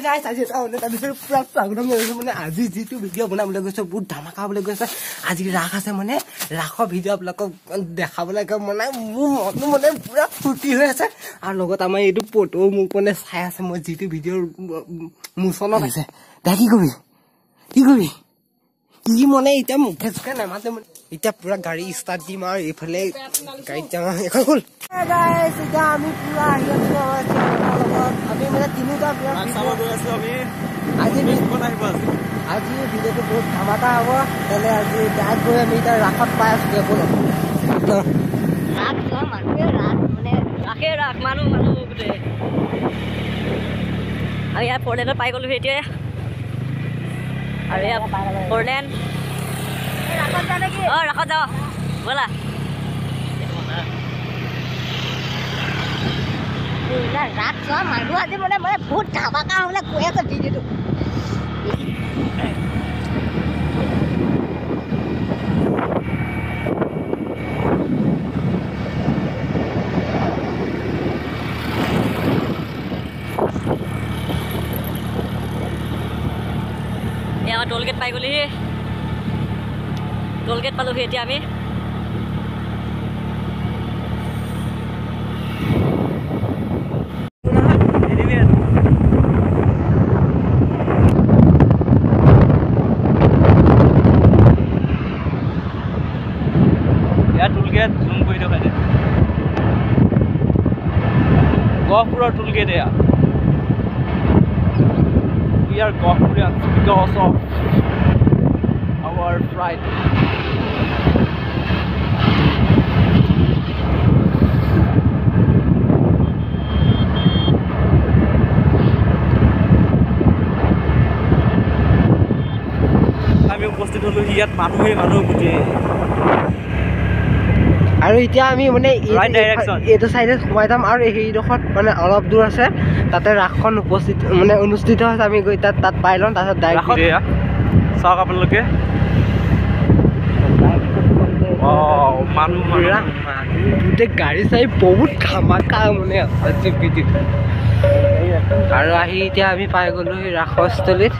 ৰাইজ আজি তাৰপিছত পুৰা স্বাগতম জনাইছো মানে আজি যিটো ভিডিঅ' বনাবলৈ গৈছে বহুত ধামাকা হ'বলৈ গৈছে আজি ৰাস আছে মানে ৰাসৰ ভিডিঅ' আপোনালোকক দেখাবলৈ মানে মোৰ মনটো মানে পুৰা ফূৰ্তি হৈ আছে আৰু লগত আমাৰ এইটো ফটো মোক মানে চাই আছে মই যিটো ভিডিঅ'ৰ মোচনত আছে দা কি কৰিবি কি মানে এতিয়া মুখে চুখে নামাতে মানে এতিয়া পুৰা গাড়ী ষ্টাৰ্ট দিম আৰু এইফালে গাড়ীত যাম এখন খোল এতিয়া আমি পুৰা আহি আছো আমি মানে তিনিটা আজি ভিডিঅ'টো বহুত ধামাকা হ'ব তেনে আজি ডাইৰেক্ট গৈ আমি এতিয়া ৰাসত পাই আছো আমি ইয়াত ফ'ৰলেনত পাই গ'লো এতিয়া আৰু ইয়াত ফ'ৰলেন ৰাসত যাওঁ ব'লা ৰাত চোৱা মানুহ আজি মানে মই বহুত ধামাকা হ'বলৈ কৈ আছো ভিডিঅ'টো টোল গেট পাই গ'লিহি টোল গেট পালোহি এতিয়া আমি টোল গেট জুম কৰি দেখাই দে গহপুৰৰ টোল গেট এয়া We are Gopurians because of our pride. আমি উপস্থিত হলো ইয়াত মানুহ গোটেই আৰু এতিয়া আমি মানে এইটো চাইডে সোমাই যাম আৰু সেইডোখৰত মানে অলপ দূৰ আছে তাতে ৰাসখন মানে অনুষ্ঠিত হৈছে আমি গৈ তাত পাই লওঁ তাৰপিছত ডাইৰেক্ট চাওক আপোনালোকে গোটেই গাড়ী চাই বহুত ধামাকা মানে আৰু আহি এতিয়া আমি পাই গ'লো সেই ৰাসস্থলীত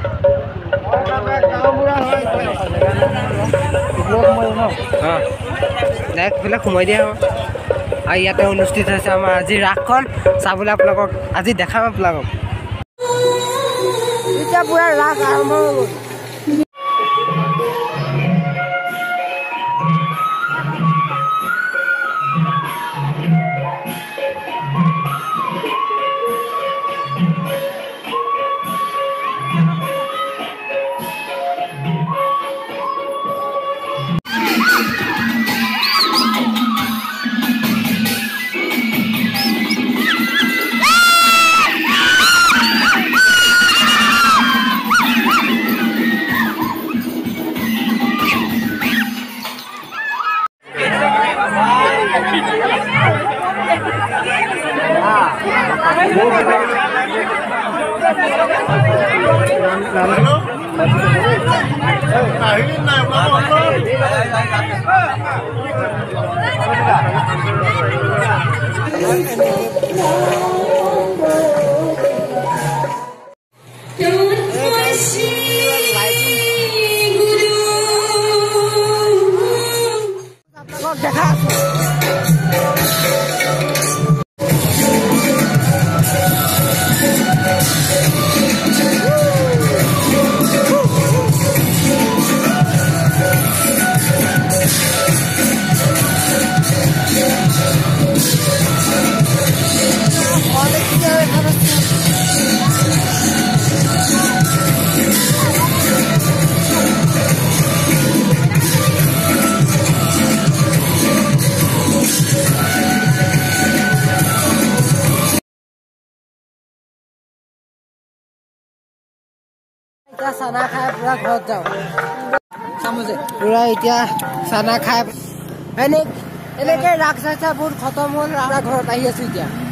ডাইৰেক্টবিলাক সোমাই দিয়া হ'ব আৰু ইয়াতে অনুষ্ঠিত হৈছে আমাৰ আজি ৰাসখন চাবলৈ আপোনালোকক আজি দেখাম আপোনালোকক এতিয়া পুৰা ৰাস আৰম্ভ হৈ গ'ল চানা খাই পুৰা ঘৰত যাওঁ পুৰা এতিয়া চানা খাই এনেকে ৰাস চাই বহুত খতম হ'ল ঘৰত আহি আছো এতিয়া